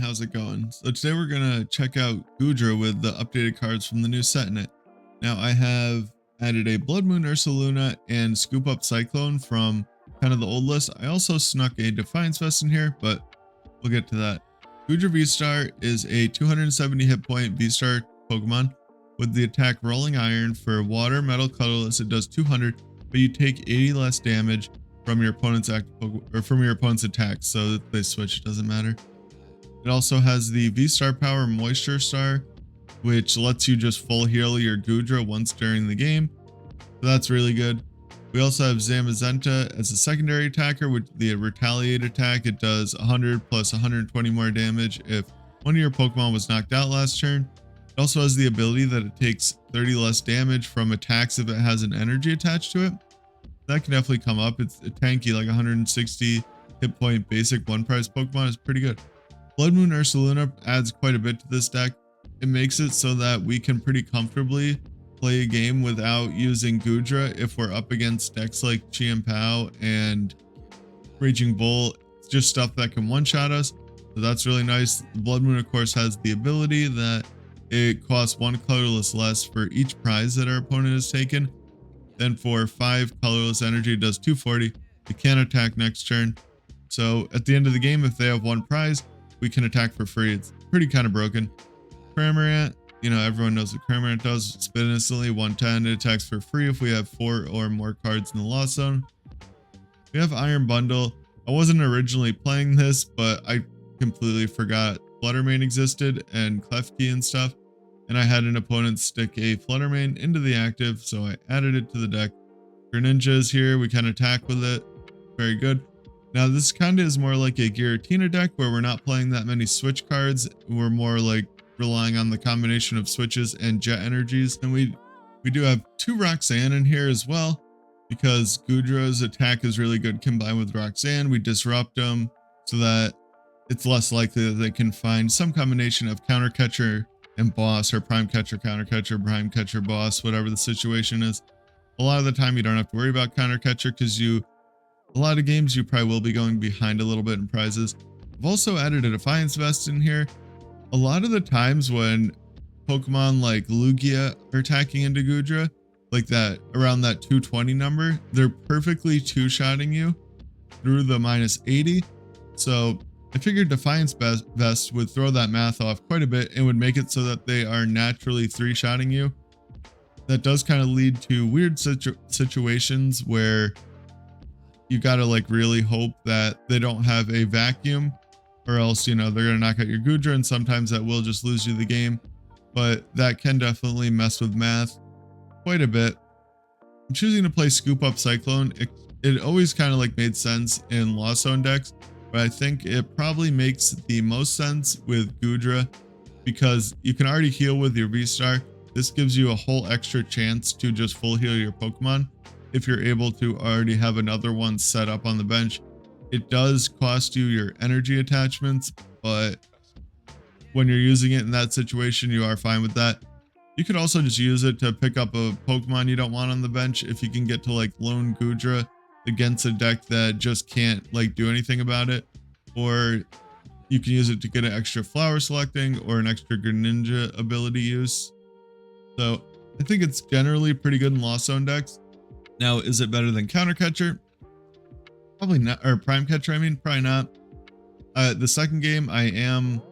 how's it going? So today we're gonna check out Goodra with the updated cards from the new set in it. Now I have added a Bloodmoon Ursaluna and Scoop Up Cyclone from kind of the old list. I also snuck a Defiance Vest in here, but we'll get to that. Goodra VSTAR is a 270 hit point VSTAR Pokemon with the attack Rolling Iron. For water, metal, colorless, it does 200, but you take 80 less damage from your opponent's attacks, so if they switch, it doesn't matter. It also has the VSTAR power Moisture Star, which lets you just full heal your Goodra once during the game, so that's really good. We also have Zamazenta as a secondary attacker with the Retaliate attack. It does 100 plus 120 more damage if one of your Pokemon was knocked out last turn. It also has the ability that it takes 30 less damage from attacks if it has an energy attached to it. That can definitely come up. It's a tanky, like 160 hit point basic one prize Pokemon is pretty good. Bloodmoon Ursaluna adds quite a bit to this deck. It makes it so that we can pretty comfortably play a game without using Goodra if we're up against decks like PAL and Raging Bull. It's just stuff that can one-shot us, so that's really nice. The Bloodmoon, of course, has the ability that it costs 1 colorless less for each prize that our opponent has taken. Then for 5 colorless energy, it does 240. It can attack next turn. So at the end of the game, if they have one prize, we can attack for free. It's pretty kind of broken. Cramorant, you know, everyone knows what Cramorant does. Spin instantly, 110. It attacks for free if we have 4 or more cards in the Lost Zone. We have Iron Bundle. I wasn't originally playing this, but I completely forgot Fluttermane existed and Klefki and stuff. And I had an opponent stick a Fluttermane into the active, so I added it to the deck. Greninja is here. We can attack with it. Very good. Now this kind of is more like a Giratina deck where we're not playing that many switch cards. We're more like relying on the combination of switches and jet energies. And we do have 2 Roxanne in here as well, because Goodra's attack is really good combined with Roxanne. We disrupt them so that it's less likely that they can find some combination of counter catcher and boss, or prime catcher, counter catcher, prime catcher, boss, whatever the situation is. A lot of the time you don't have to worry about counter catcher because a lot of games you probably will be going behind a little bit in prizes. I've also added a Defiance Vest in here. A lot of the times when Pokemon like Lugia are attacking into Goodra, like that, around that 220 number, they're perfectly two-shotting you through the -80. So I figured Defiance Vest would throw that math off quite a bit and would make it so that they are naturally 3-shotting you. That does kind of lead to weird situations where you gotta like really hope that they don't have a vacuum, or else, you know, they're gonna knock out your Goodra, and sometimes that will just lose you the game. But that can definitely mess with math quite a bit. I'm choosing to play Scoop Up Cyclone. It always kind of like made sense in Lost Zone decks, but I think it probably makes the most sense with Goodra because you can already heal with your VSTAR. This gives you a whole extra chance to just full heal your Pokemon if you're able to already have another one set up on the bench. It does cost you your energy attachments, but when you're using it in that situation, you are fine with that. You could also just use it to pick up a Pokemon you don't want on the bench if you can get to like lone Goodra against a deck that just can't like do anything about it, or you can use it to get an extra flower selecting or an extra Greninja ability use. So I think it's generally pretty good in Lost Zone decks. Now, is it better than Counter Catcher? Probably not, or Prime Catcher, I mean, probably not. The second game, I am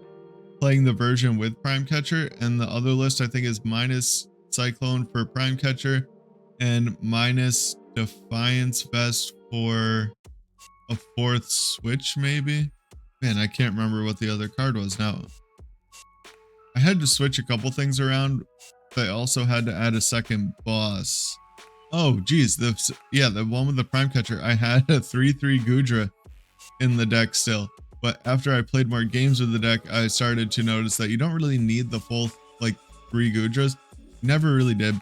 playing the version with Prime Catcher, and the other list I think is minus Cyclone for Prime Catcher and minus Defiance Vest for a 4th switch, maybe. Man, I can't remember what the other card was now. I had to switch a couple things around, but I also had to add a second boss. Oh, geez. The one with the Prime Catcher, I had a 3/3 Goodra in the deck still. But after I played more games with the deck, I started to notice that you don't really need the full, like, 3 Goodras. Never really did.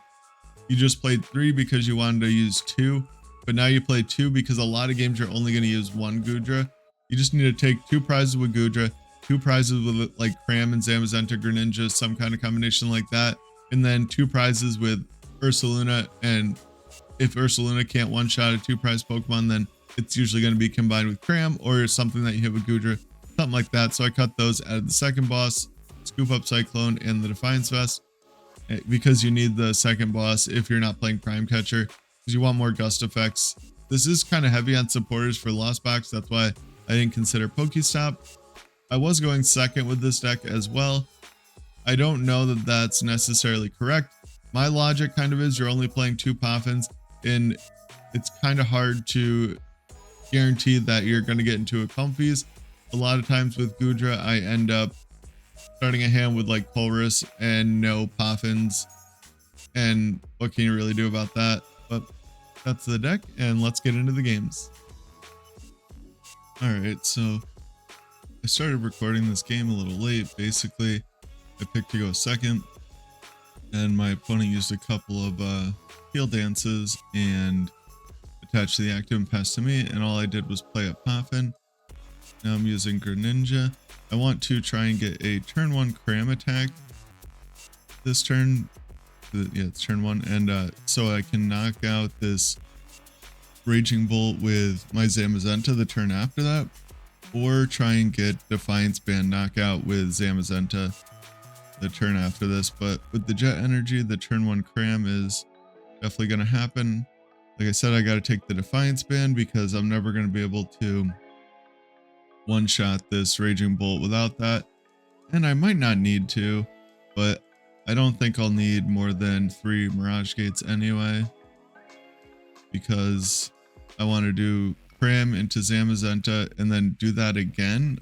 You just played 3 because you wanted to use 2. But now you play 2 because a lot of games you're only going to use 1 Goodra. You just need to take 2 prizes with Goodra, 2 prizes with, like, Cram and Zamazenta Greninja, some kind of combination like that. And then 2 prizes with Ursaluna, and if Ursaluna can't one-shot a 2-prize Pokemon, then it's usually going to be combined with Cram or something that you hit with Goodra. something like that. So I cut those, added the second boss, Scoop Up Cyclone, and the Defiance Vest, because you need the second boss if you're not playing Prime Catcher, because you want more gust effects. This is kind of heavy on supporters for Lost Box. That's why I didn't consider Pokestop. I was going second with this deck as well. I don't know that that's necessarily correct. My logic kind of is you're only playing 2 Poffins, and it's kind of hard to guarantee that you're going to get into a Comfeys. A lot of times with Goodra, I end up starting a hand with like Colress and no Poffins. And what can you really do about that? But that's the deck, and let's get into the games. Alright, so I started recording this game a little late. Basically, I picked to go second, and my opponent used a couple of heel dances and attached the active and passed to me, and all I did was play a Poffin. Now I'm using Greninja. I want to try and get a turn 1 Cram attack this turn. Yeah, it's turn 1, and so I can knock out this Raging Bolt with my Zamazenta the turn after that, or try and get Defiance Band knockout with Zamazenta the turn after this. But with the Jet Energy, the turn 1 Cram is definitely going to happen. Like I said, I got to take the Defiance Band because I'm never going to be able to one-shot this Raging Bolt without that. And I might not need to, but I don't think I'll need more than 3 Mirage Gates anyway, because I want to do Cram into Zamazenta and then do that again,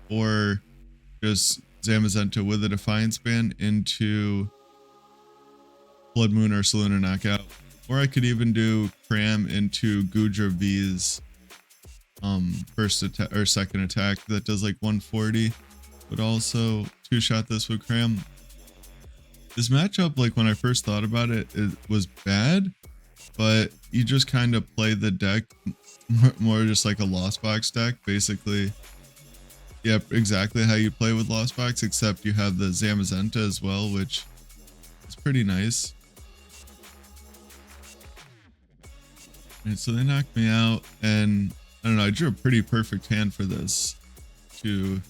or just Zamazenta with a Defiance Band into Bloodmoon Ursaluna knockout. Or I could even do Cram into Goodra V's first attack or second attack that does like 140, but also 2-shot this with Cram. This matchup, like when I first thought about it, it was bad, but you just kind of play the deck more just like a Lost Box deck, basically. Yep, exactly how you play with Lost Box, except you have the Zamazenta as well, which is pretty nice. And so they knocked me out, and I don't know, I drew a pretty perfect hand for this to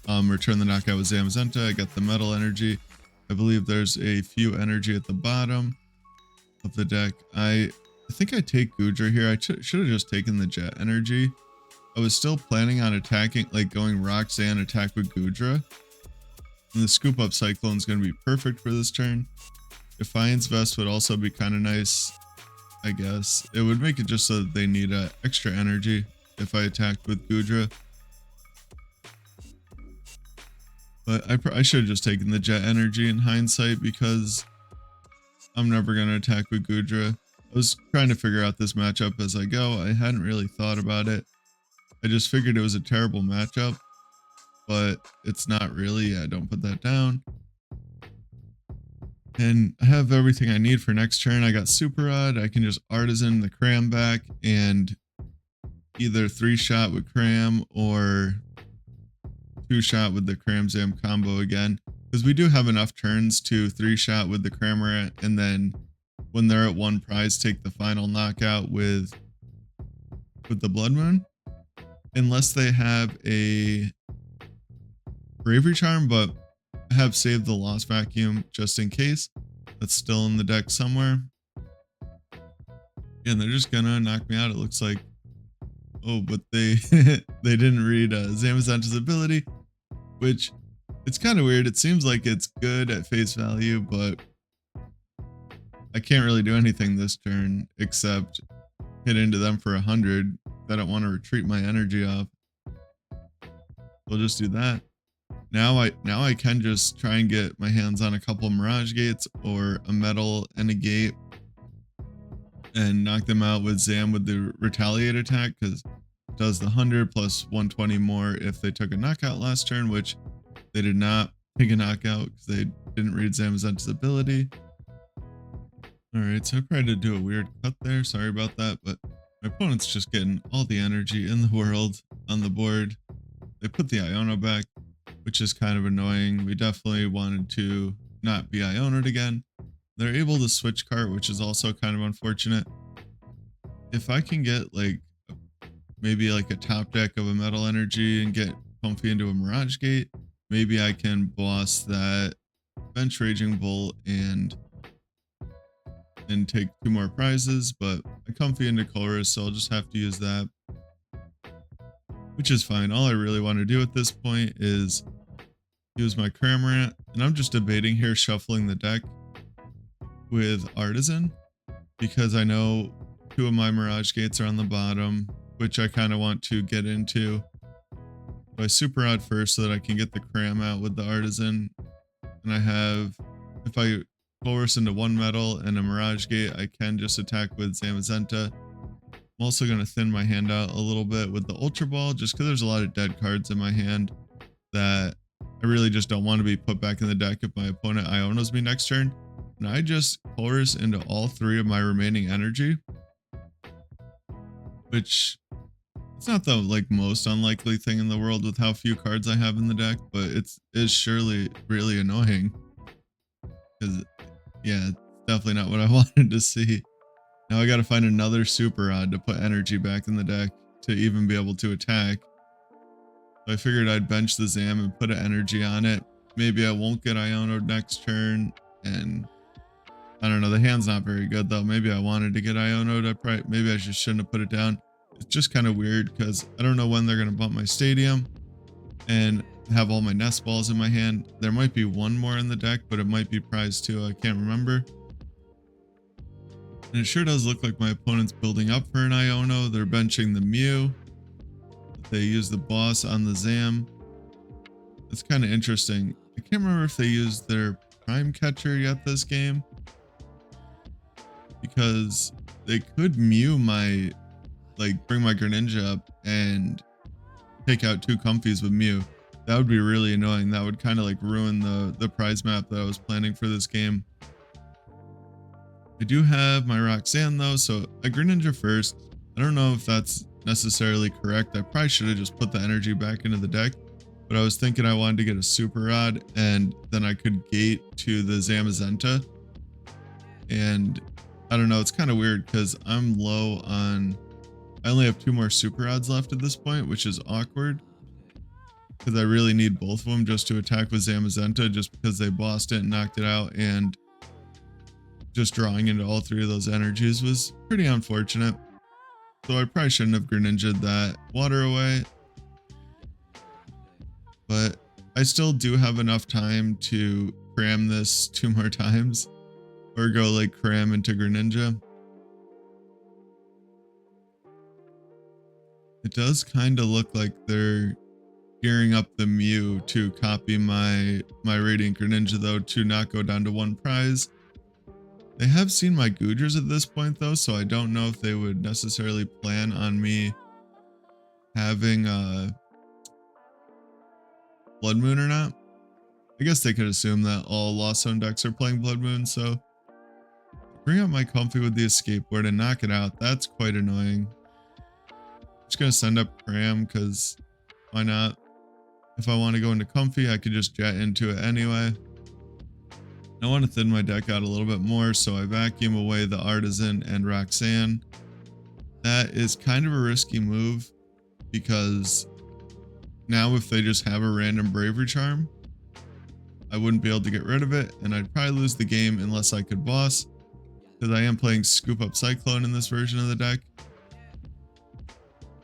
return the knockout with Zamazenta. I got the Metal Energy. I believe there's a few energy at the bottom of the deck. I think I take Goodra here. I should have just taken the Jet Energy. I was still planning on attacking, like going Roxanne attack with Goodra. And the Scoop Up Cyclone is going to be perfect for this turn. Defiance Vest would also be kind of nice, I guess. It would make it just so that they need extra energy if I attacked with Goodra. But I should have just taken the Jet Energy in hindsight, because I'm never going to attack with Goodra. I was trying to figure out this matchup as I go. I hadn't really thought about it. I just figured it was a terrible matchup, but it's not really. Yeah, don't put that down. And I have everything I need for next turn. I got Super Rod. I can just Artazon the Cram back and either 3-shot with Cram or 2-shot with the Cram Zam combo again, because we do have enough turns to 3-shot with the Cramorant, and then when they're at 1 prize, take the final knockout with the Bloodmoon, unless they have a Bravery Charm, but I have saved the Lost Vacuum just in case. That's still in the deck somewhere. Yeah, and they're just gonna knock me out, it looks like. Oh, but they they didn't read Zamazenta's ability, which it's kind of weird. It seems like it's good at face value, but I can't really do anything this turn except hit into them for 100. I don't want to retreat my energy off. We'll just do that. Now I can just try and get my hands on a couple Mirage Gates or a Metal and a Gate and knock them out with Zam with the Retaliate attack, because it does the 100 plus 120 more if they took a knockout last turn, which they did not take a knockout because they didn't read Zamazenta's ability. Alright, so I tried to do a weird cut there. Sorry about that, but my opponent's just getting all the energy in the world on the board. They put the Iono back, which is kind of annoying. We definitely wanted to not be Iono'd again. They're able to Switch Cart, which is also kind of unfortunate. If I can get like maybe like a top deck of a Metal Energy and get Comfey into a Mirage Gate. Maybe I can boss that bench Raging Bull and take 2 more prizes, but I Comfey into Colress, so I'll just have to use that, which is fine. All I really want to do at this point is use my Cramorant, and I'm just debating here shuffling the deck with Artazon, because I know 2 of my Mirage Gates are on the bottom, which I kind of want to get into. So I Super Odd first so that I can get the Cram out with the Artazon, and I have, if I Colress into 1 metal and a Mirage Gate, I can just attack with Zamazenta. I'm also going to thin my hand out a little bit with the Ultra Ball, just because there's a lot of dead cards in my hand that I really just don't want to be put back in the deck if my opponent Ionos me next turn. And I just Colress into all 3 of my remaining energy, which it's not the like most unlikely thing in the world with how few cards I have in the deck, but it is surely really annoying, because yeah, it's definitely not what I wanted to see. Now I got to find another Super Odd to put energy back in the deck to even be able to attack. So I figured I'd bench the Zam and put an energy on it. Maybe I won't get Iono next turn, and I don't know, the hand's not very good though. Maybe I wanted to get Iono, maybe I just shouldn't have put it down. It's just kind of weird because I don't know when they're going to bump my stadium and have all my Nest Balls in my hand. There might be 1 more in the deck, but it might be prize 2. I can't remember. And it sure does look like my opponent's building up for an Iono. They're benching the Mew. They use the boss on the Zam. It's kind of interesting. I can't remember if they used their Prime Catcher yet this game, because they could Mew my, like, bring my Greninja up and take out 2 Comfeys with Mew. That would be really annoying. That would kind of like ruin the prize map that I was planning for this game. I do have my Roxanne though, so a Greninja first. I don't know if that's necessarily correct. I probably should have just put the energy back into the deck, but I was thinking I wanted to get a Super Odd and then I could gate to the Zamazenta. And I don't know, it's kind of weird because I'm low on, I only have 2 more Super Odds left at this point, which is awkward, because I really need both of them just to attack with Zamazenta, just because they bossed it and knocked it out, and just drawing into all 3 of those energies was pretty unfortunate. So I probably shouldn't have Greninja'd that water away, but I still do have enough time to cram this 2 more times, or go like cram into Greninja. It does kind of look like they're gearing up the Mew to copy my Radiant Greninja though, to not go down to 1 prize. They have seen my Goodras at this point though, so I don't know if they would necessarily plan on me having Bloodmoon or not. I guess they could assume that all Lost Zone decks are playing Bloodmoon, so bring out my Comfey with the escape board and knock it out. That's quite annoying. Just gonna send up Cram, because why not? If I want to go into Comfey, I could just jet into it anyway. I want to thin my deck out a little bit more, so I vacuum away the Artazon and Roxanne. That is kind of a risky move, because now if they just have a random Bravery Charm, I wouldn't be able to get rid of it, and I'd probably lose the game unless I could boss, because I am playing Scoop Up Cyclone in this version of the deck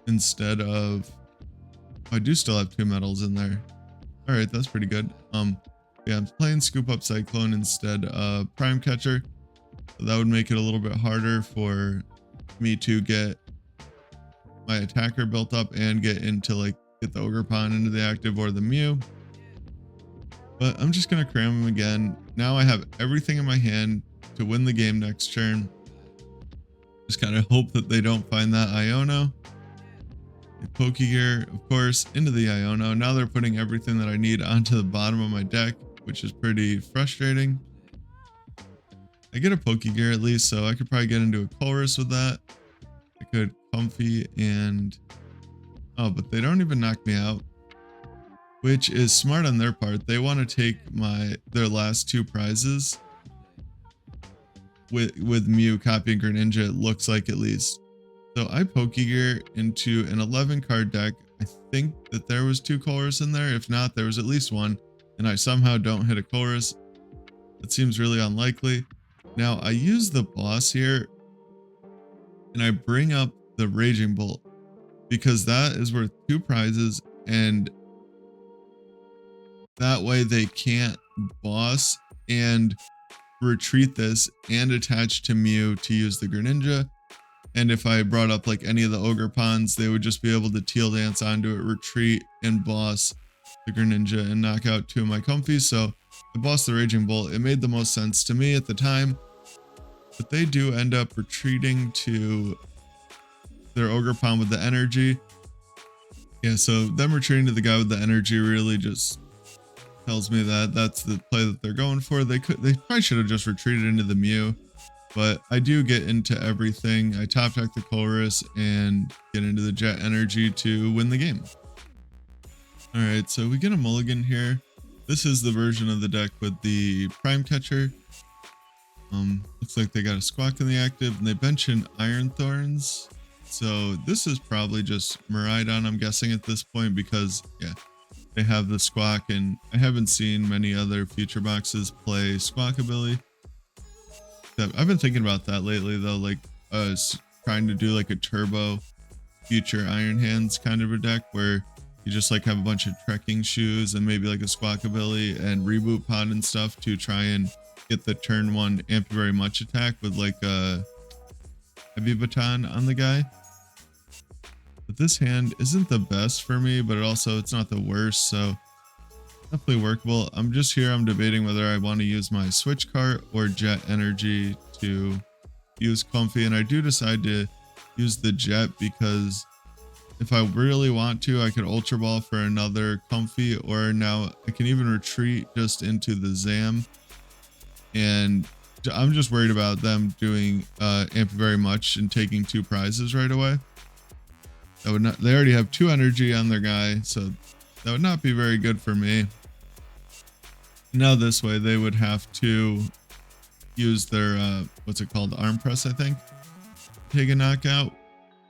instead of, I do still have 2 metals in there. All right, that's pretty good. Yeah, I'm playing Scoop Up Cyclone instead of Prime Catcher. So that would make it a little bit harder for me to get my attacker built up and get the Ogre Pawn into the active or the Mew. But I'm just gonna cram him again. Now I have everything in my hand to win the game next turn. Just kind of hope that they don't find that Iono. Pokégear, of course, into the Iono. Now they're putting everything that I need onto the bottom of my deck, which is pretty frustrating. I get a Pokégear at least, so I could probably get into a Colress with that. I could Comfey and... oh, but they don't even knock me out, which is smart on their part. They want to take their last 2 prizes with Mew copying Greninja, it looks like, at least. So I Pokégear into an 11 card deck. I think that there was 2 Colress in there. If not, there was at least 1. And I somehow don't hit a Colress. It seems really unlikely. Now I use the boss here and I bring up the Raging Bolt because that is worth 2 prizes, and that way they can't boss and retreat this and attach to Mew to use the Greninja. And if I brought up like any of the Ogre Pawns, they would just be able to Teal Dance onto it, retreat, and boss the Greninja and knock out 2 of my Comfeys. So I bossed the Raging Bolt. It made the most sense to me at the time. But they do end up retreating to their Ogre Pawn with the energy. Yeah, so them retreating to the guy with the energy really just tells me that that's the play that they're going for. They probably should have just retreated into the Mew. But I do get into everything. I top deck the Colress and get into the Jet Energy to win the game. Alright, so we get a mulligan here. This is the version of the deck with the Prime Catcher. Looks like they got a Squawk in the active, and they bench in Iron Thorns. So this is probably just Miraidon, I'm guessing at this point, because yeah, they have the Squawk, and I haven't seen many other future boxes play Squawk ability. I've been thinking about that lately though, like trying to do like a turbo future Iron Hands kind of a deck where you just like have a bunch of trekking shoes and maybe like a Squawk ability and reboot pod and stuff to try and get the turn 1 amp very much attack with like a heavy baton on the guy. But this hand isn't the best for me, but it's not the worst, so definitely workable. I'm debating whether I want to use my Switch Cart or Jet Energy to use Comfey, and I do decide to use the Jet because if I really want to, I could Ultra Ball for another Comfey, or now I can even retreat just into the Zam. And I'm just worried about them doing amp very much and taking 2 prizes right away. That would not. They already have 2 energy on their guy, so that would not be very good for me. Now this way they would have to use their what's it called, arm press, I think, take a knockout.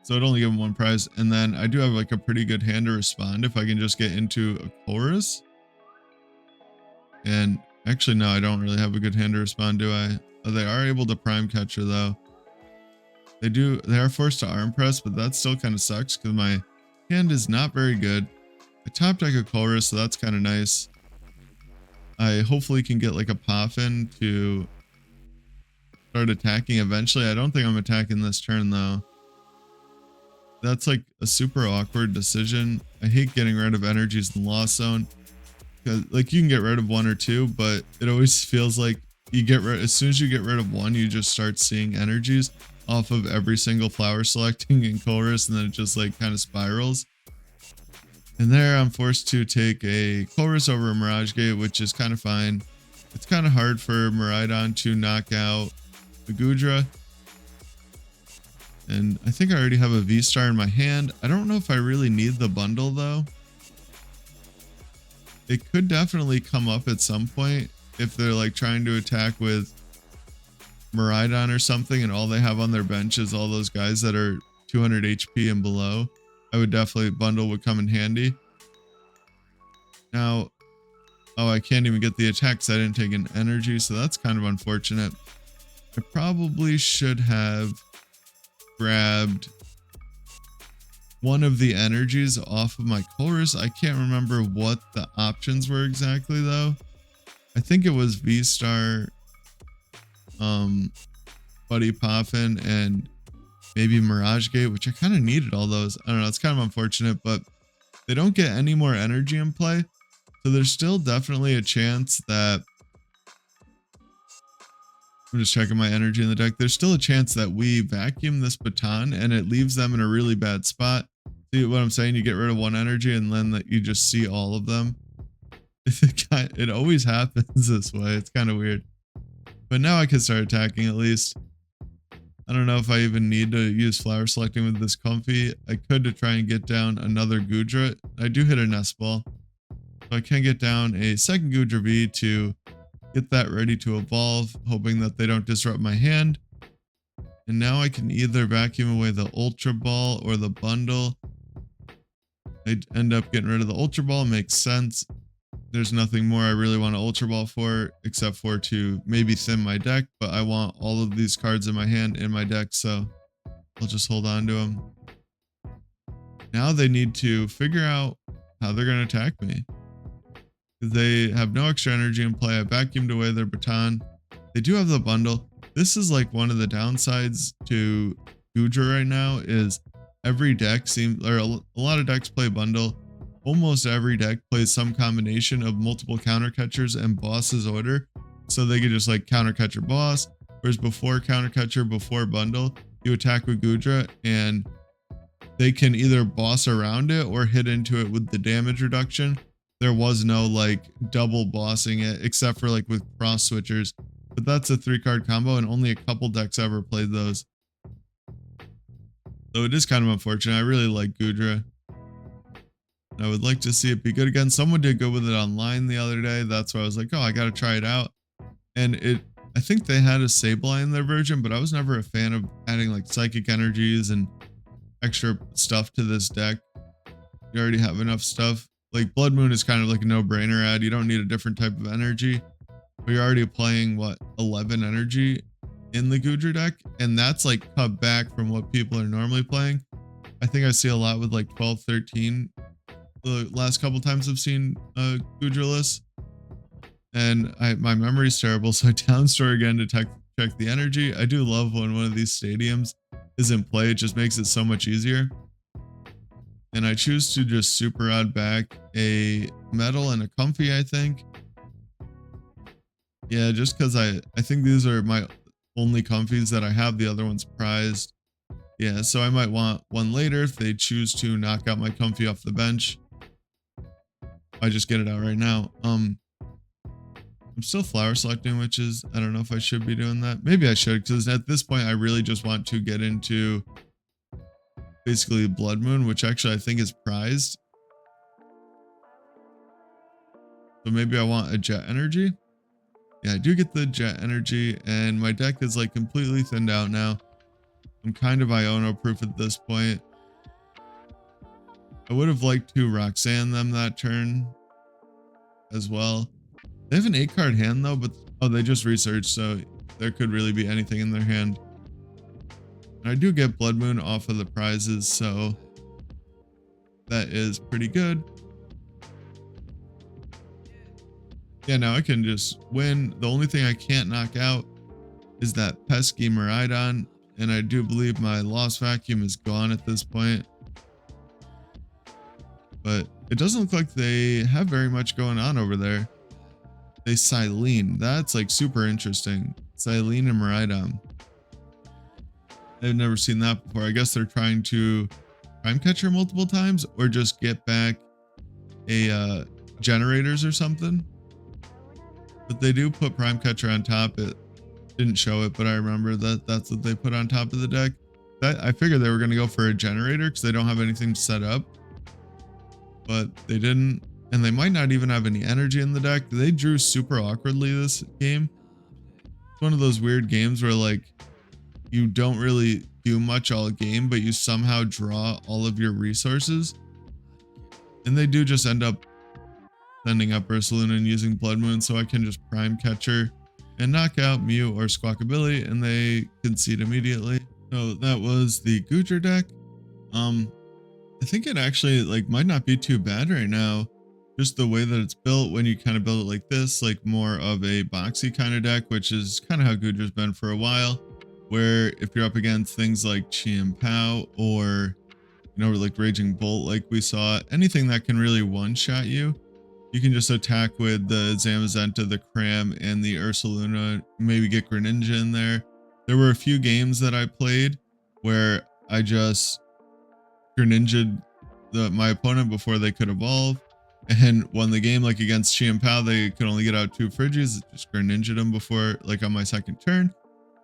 So I'd only give them 1 prize, and then I do have like a pretty good hand to respond if I can just get into a Colress. And actually no, I don't really have a good hand to respond, do I? Oh, they are able to Prime Catcher though. They are forced to arm press, but that still kind of sucks because my hand is not very good. I top deck a Colress, so that's kind of nice. I hopefully can get like a Poffin to start attacking eventually. I don't think I'm attacking this turn though. That's like a super awkward decision. I hate getting rid of energies in the Lost Zone, because like you can get rid of 1 or 2, but it always feels like as soon as you get rid of 1, you just start seeing energies off of every single flower selecting in Colress, and then it just like kind of spirals. And there I'm forced to take a Colress over a Mirage Gate, which is kind of fine. It's kind of hard for Miraidon to knock out the Goodra. And I think I already have a VSTAR in my hand. I don't know if I really need the bundle though. It could definitely come up at some point if they're like trying to attack with Miraidon or something and all they have on their bench is all those guys that are 200 HP and below. I would definitely, bundle would come in handy. Now, oh, I can't even get the attack because I didn't take an energy, so that's kind of unfortunate. I probably should have grabbed one of the energies off of my Colress. I can't remember what the options were exactly though. I think it was VSTAR, Buddy Poffin, and maybe Mirage Gate, which I kind of needed all those. I don't know, it's kind of unfortunate, but they don't get any more energy in play. So there's still definitely a chance that, I'm just checking my energy in the deck. There's still a chance that we vacuum this baton and it leaves them in a really bad spot. See what I'm saying? You get rid of 1 energy and then that you just see all of them. It always happens this way. It's kind of weird. But now I can start attacking at least. I don't know if I even need to use flower selecting with this Comfey. I could to try and get down another Goodra. I do hit a Nest Ball. So I can get down a second Goodra V to get that ready to evolve, hoping that they don't disrupt my hand. And now I can either vacuum away the Ultra Ball or the bundle. I end up getting rid of the Ultra Ball, makes sense. There's nothing more I really want an Ultra Ball for, except for to maybe thin my deck, but I want all of these cards in my hand in my deck, so I'll just hold on to them. Now they need to figure out how they're going to attack me. They have no extra energy in play. I vacuumed away their baton. They do have the bundle. This is like one of the downsides to Goodra right now is every deck seems, or a lot of decks play bundle. Almost every deck plays some combination of multiple counter catchers and boss's order. So they could just like counter catcher boss, whereas before counter catcher, before bundle, you attack with Goodra and they can either boss around it or hit into it with the damage reduction. There was no like double bossing it except for like with cross switchers, but that's a 3-card combo and only a couple decks ever played those. So it is kind of unfortunate. I really like Goodra. I would like to see it be good again. Someone did good with it online the other day. That's why I was like, oh, I got to try it out. And I think they had a Sableye in their version, but I was never a fan of adding like psychic energies and extra stuff to this deck. You already have enough stuff. Like Bloodmoon is kind of like a no-brainer add. You don't need a different type of energy. But you're already playing, what, 11 energy in the Goodra deck? And that's like cut back from what people are normally playing. I think I see a lot with like 12, 13 the last couple times I've seen Goodra lists. And my memory's terrible, so I downstore again to check the energy. I do love when one of these stadiums is in play. It just makes it so much easier. And I choose to just super add back a metal and a Comfey, I think. Yeah, just because I think these are my only Comfeys that I have. The other one's prized. Yeah, so I might want one later if they choose to knock out my Comfey off the bench. I just get it out right now. I'm still flower selecting, which is, I don't know if I should be doing that. Maybe I should, because at this point I really just want to get into basically Bloodmoon, which actually I think is prized. So maybe I want a Jet Energy. Yeah, I do get the Jet Energy, and my deck is like completely thinned out now. I'm kind of Iono proof at this point. I would have liked to Roxanne them that turn as well. They have an 8-card hand though, but oh, they just researched, so there could really be anything in their hand. And I do get Bloodmoon off of the prizes, so that is pretty good. Yeah, now I can just win. The only thing I can't knock out is that pesky Miraidon, and I do believe my Lost Vacuum is gone at this point. But it doesn't look like they have very much going on over there. They Silene. That's like super interesting. Silene and Miraidon. I've never seen that before. I guess they're trying to prime catcher multiple times or just get back a generators or something. But they do put prime catcher on top. It didn't show it, but I remember that that's what they put on top of the deck. I figured they were going to go for a generator because they don't have anything set up. But they didn't, and they might not even have any energy in the deck. They drew super awkwardly this game. It's one of those weird games where like you don't really do much all game, but you somehow draw all of your resources. And they do just end up sending up Ursaluna and using Bloodmoon, so I can just prime catcher and knock out Mew or Squawkabilly, and they concede immediately. So that was the Goodra deck. I think it actually like might not be too bad right now. Just the way that it's built, when you kind of build it like this, like more of a boxy kind of deck, which is kind of how Goodra's been for a while, where if you're up against things like Chien-Pao or, you know, like Raging Bolt, like we saw, anything that can really one-shot you, you can just attack with the Zamazenta, the Cram, and the Ursaluna, maybe get Greninja in there. There were a few games that I played where I just Greninja'd my opponent before they could evolve and won the game. Like against Chien-Pao, they could only get out 2 Friggies, just Greninja'd them before, like on my second turn,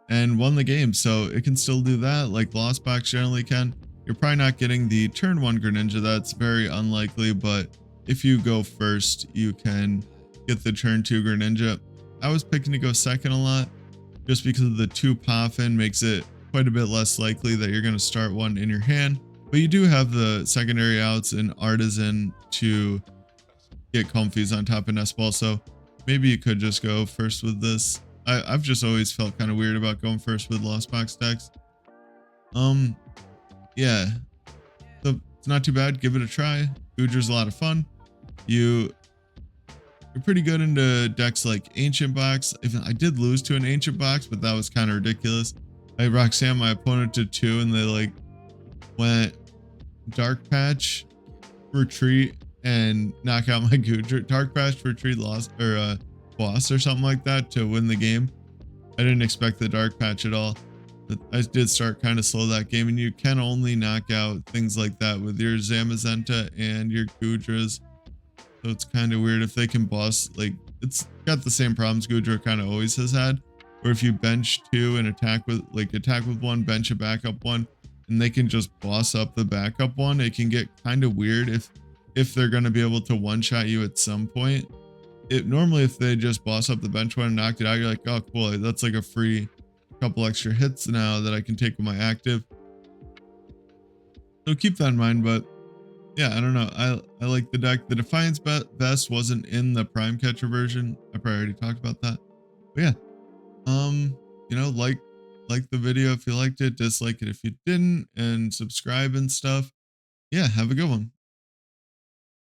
and won the game. So it can still do that, like Lost Box generally can. You're probably not getting the turn 1 Greninja, that's very unlikely, but if you go first, you can get the turn 2 Greninja. I was picking to go second a lot, just because of the 2 Poffin makes it quite a bit less likely that you're going to start one in your hand. But you do have the secondary outs in Artazon to get Comfeys on top of Nest Ball, so maybe you could just go first with this. I've just always felt kind of weird about going first with Lost Box decks. Yeah, so it's not too bad. Give it a try. Goodра's a lot of fun. You're pretty good into decks like Ancient Box. Even I did lose to an Ancient Box, but that was kind of ridiculous. I Roxanne my opponent to 2, and they like went Dark Patch, Retreat, and knock out my Goodra. Dark Patch, Retreat, lost, or boss or something like that to win the game. I didn't expect the Dark Patch at all, but I did start kind of slow that game, and you can only knock out things like that with your Zamazenta and your Goodras. So it's kind of weird if they can boss, like, it's got the same problems Goodra kind of always has had, where if you bench 2 and attack with 1, bench a backup 1, and they can just boss up the backup 1, it can get kind of weird if they're going to be able to one-shot you at some point. Normally if they just boss up the bench 1 and knocked it out, you're like, oh cool, that's like a free couple extra hits now that I can take with my active. So keep that in mind, but yeah, I don't know. I like the deck. The Defiance Vest wasn't in the Prime Catcher version. I probably already talked about that. But yeah, you know, like the video if you liked it, dislike it if you didn't, and subscribe and stuff. Yeah, have a good one.